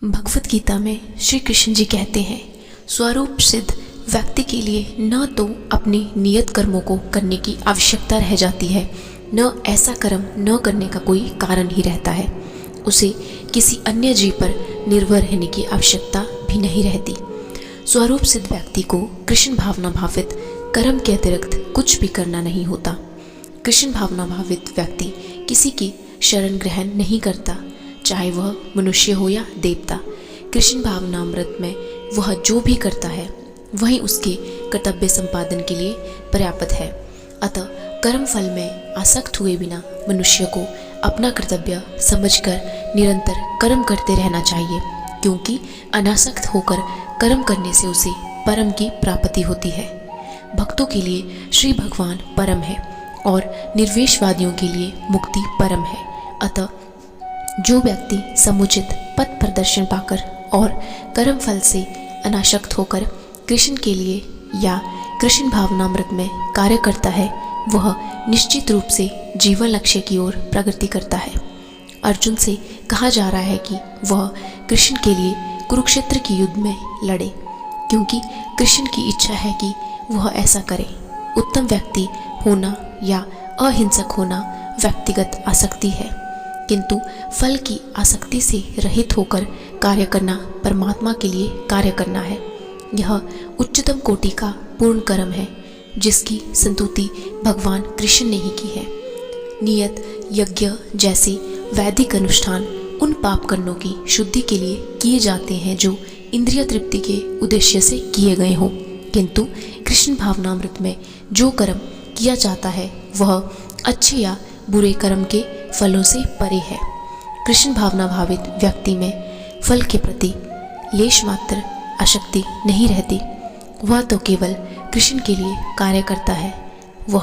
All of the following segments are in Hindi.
भगवत गीता में श्री कृष्ण जी कहते हैं, स्वरूप सिद्ध व्यक्ति के लिए न तो अपने नियत कर्मों को करने की आवश्यकता रह जाती है, न ऐसा कर्म न करने का कोई कारण ही रहता है। उसे किसी अन्य जीव पर निर्भर रहने की आवश्यकता भी नहीं रहती। स्वरूप सिद्ध व्यक्ति को कृष्ण भावना भावित कर्म के अतिरिक्त कुछ भी करना नहीं होता। कृष्ण भावना भावित व्यक्ति किसी की शरण ग्रहण नहीं करता, चाहे वह मनुष्य हो या देवता। कृष्ण भावनामृत में वह जो भी करता है वही उसके कर्तव्य संपादन के लिए पर्याप्त है। अतः कर्म फल में आसक्त हुए बिना मनुष्य को अपना कर्तव्य समझकर निरंतर कर्म करते रहना चाहिए, क्योंकि अनासक्त होकर कर्म करने से उसे परम की प्राप्ति होती है। भक्तों के लिए श्री भगवान परम है और निर्वेशवादियों के लिए मुक्ति परम है। अतः जो व्यक्ति समुचित पथ प्रदर्शन पाकर और कर्म फल से अनासक्त होकर कृष्ण के लिए या कृष्ण भावनामृत में कार्य करता है, वह निश्चित रूप से जीवन लक्ष्य की ओर प्रगति करता है। अर्जुन से कहा जा रहा है कि वह कृष्ण के लिए कुरुक्षेत्र की युद्ध में लड़े, क्योंकि कृष्ण की इच्छा है कि वह ऐसा करे। उत्तम व्यक्ति होना या अहिंसक होना व्यक्तिगत आसक्ति है, किंतु फल की आसक्ति से रहित होकर कार्य करना परमात्मा के लिए कार्य करना है। यह उच्चतम कोटि का पूर्ण कर्म है, जिसकी संतुति भगवान कृष्ण ने ही की है। नियत यज्ञ जैसे वैदिक अनुष्ठान उन पाप कर्मों की शुद्धि के लिए किए जाते हैं जो इंद्रिय तृप्ति के उद्देश्य से किए गए हों, किंतु कृष्ण भावनामृत में जो कर्म किया जाता है वह अच्छे या बुरे कर्म के फलों से परे है। कृष्ण भावना भावित व्यक्ति में फल के प्रति लेश मात्र आसक्ति नहीं रहती। वह तो केवल कृष्ण के लिए कार्य करता है। वह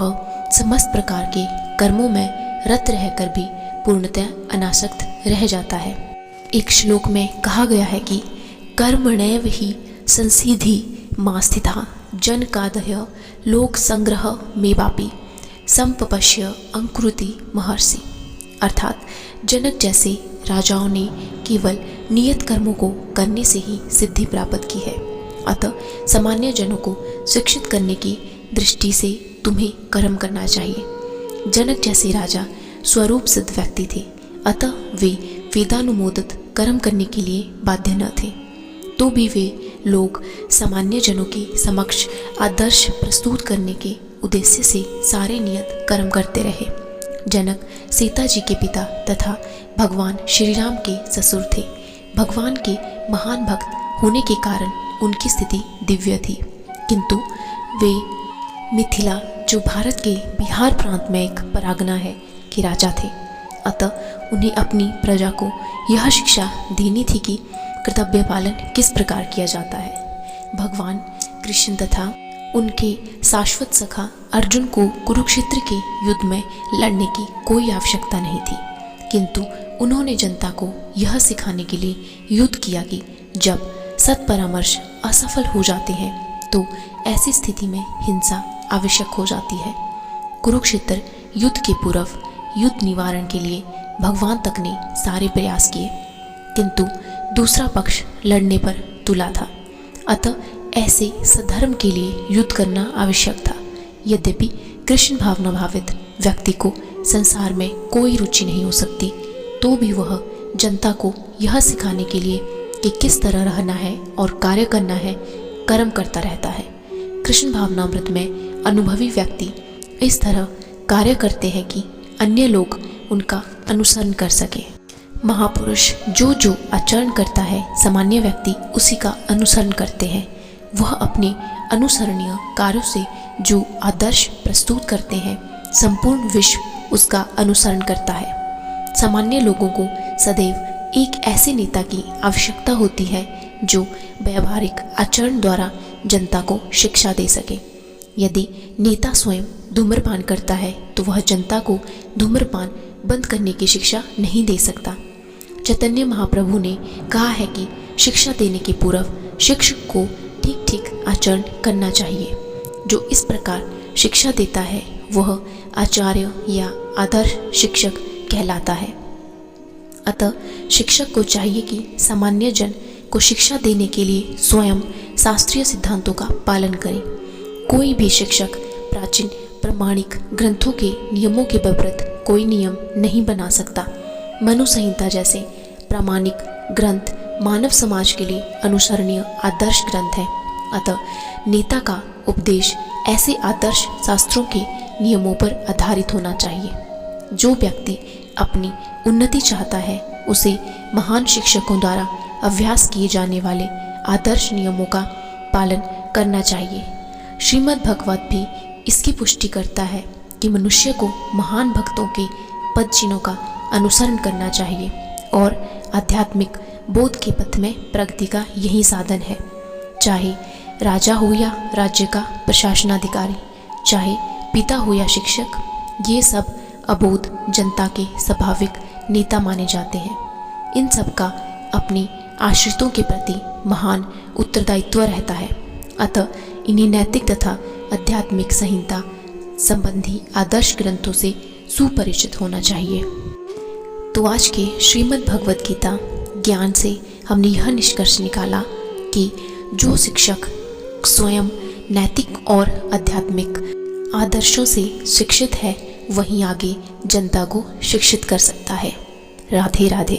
समस्त प्रकार के कर्मों में रत रहकर भी पूर्णतः अनासक्त रह जाता है। एक श्लोक में कहा गया है कि कर्मणैव ही संसिद्धि मा स्थिता जन कादय लोक संग्रह मेवापि संपपश्य अंकुरुति महर्षि। अर्थात जनक जैसे राजाओं ने केवल नियत कर्मों को करने से ही सिद्धि प्राप्त की है। अतः सामान्य जनों को शिक्षित करने की दृष्टि से तुम्हें कर्म करना चाहिए। जनक जैसे राजा स्वरूप सिद्ध व्यक्ति थे, अतः वे वेदानुमोदित कर्म करने के लिए बाध्य न थे। तो भी वे लोग सामान्य जनों के समक्ष आदर्श प्रस्तुत करने के उद्देश्य से सारे नियत कर्म करते रहे। जनक सीता जी के पिता तथा भगवान श्री राम के ससुर थे। भगवान के महान भक्त होने के कारण उनकी स्थिति दिव्य थी, किंतु वे मिथिला, जो भारत के बिहार प्रांत में एक परगना है, के राजा थे। अतः उन्हें अपनी प्रजा को यह शिक्षा देनी थी कि कर्तव्य पालन किस प्रकार किया जाता है। भगवान कृष्ण तथा उनके शाश्वत सखा अर्जुन को कुरुक्षेत्र के युद्ध में लड़ने की कोई आवश्यकता नहीं थी, किंतु उन्होंने जनता को यह सिखाने के लिए युद्ध किया कि जब सत्परामर्श असफल हो जाते हैं तो ऐसी स्थिति में हिंसा आवश्यक हो जाती है। कुरुक्षेत्र युद्ध के पूर्व युद्ध निवारण के लिए भगवान तक ने सारे प्रयास किए, किंतु दूसरा पक्ष लड़ने पर तुला था। अतः ऐसे सधर्म के लिए युद्ध करना आवश्यक था। यद्यपि कृष्ण भावना भावित व्यक्ति को संसार में कोई रुचि नहीं हो सकती, तो भी वह जनता को यह सिखाने के लिए कि किस तरह रहना है और कार्य करना है, कर्म करता रहता है। कृष्ण भावनामृत में अनुभवी व्यक्ति इस तरह कार्य करते हैं कि अन्य लोग उनका अनुसरण कर सके। महापुरुष जो जो आचरण करता है, सामान्य व्यक्ति उसी का अनुसरण करते हैं। वह अपने अनुसरणीय कार्यों से जो आदर्श प्रस्तुत करते हैं, संपूर्ण विश्व उसका अनुसरण करता है। सामान्य लोगों को सदैव एक ऐसे नेता की आवश्यकता होती है जो व्यावहारिक आचरण द्वारा जनता को शिक्षा दे सके। यदि नेता स्वयं धूम्रपान करता है तो वह जनता को धूम्रपान बंद करने की शिक्षा नहीं दे सकता। चैतन्य महाप्रभु ने कहा है कि शिक्षा देने के पूर्व शिक्षक को ठीक ठीक आचरण करना चाहिए। जो इस प्रकार शिक्षा देता है वह आचार्य या आदर्श शिक्षक कहलाता है। अतः शिक्षक को चाहिए कि सामान्य जन को शिक्षा देने के लिए स्वयं शास्त्रीय सिद्धांतों का पालन करें। कोई भी शिक्षक प्राचीन प्रमाणिक ग्रंथों के नियमों के विपरीत कोई नियम नहीं बना सकता। मनु संहिता जैसे प्रामाणिक ग्रंथ मानव समाज के लिए अनुसरणीय आदर्श ग्रंथ है। अतः नेता का उपदेश ऐसे आदर्श शास्त्रों के नियमों पर आधारित होना चाहिए। जो व्यक्ति अपनी उन्नति चाहता है उसे महान शिक्षकों द्वारा अभ्यास किए जाने वाले आदर्श नियमों का पालन करना चाहिए। श्रीमद् भगवत भी इसकी पुष्टि करता है कि मनुष्य को महान भक्तों के पद चिन्हों का अनुसरण करना चाहिए और आध्यात्मिक बोध के पथ में प्रगति का यही साधन है। चाहे राजा हो या राज्य का प्रशासनाधिकारी, चाहे पिता हो या शिक्षक, ये सब अबोध जनता के स्वाभाविक नेता माने जाते हैं। इन सब का अपने आश्रितों के प्रति महान उत्तरदायित्व रहता है। अतः इन्हें नैतिक तथा आध्यात्मिक संहिता संबंधी आदर्श ग्रंथों से सुपरिचित होना चाहिए। तो आज के श्रीमद् भगवत गीता ज्ञान से हमने यह निष्कर्ष निकाला कि जो शिक्षक स्वयं नैतिक और आध्यात्मिक आदर्शों से शिक्षित है वहीं आगे जनता को शिक्षित कर सकता है। राधे राधे।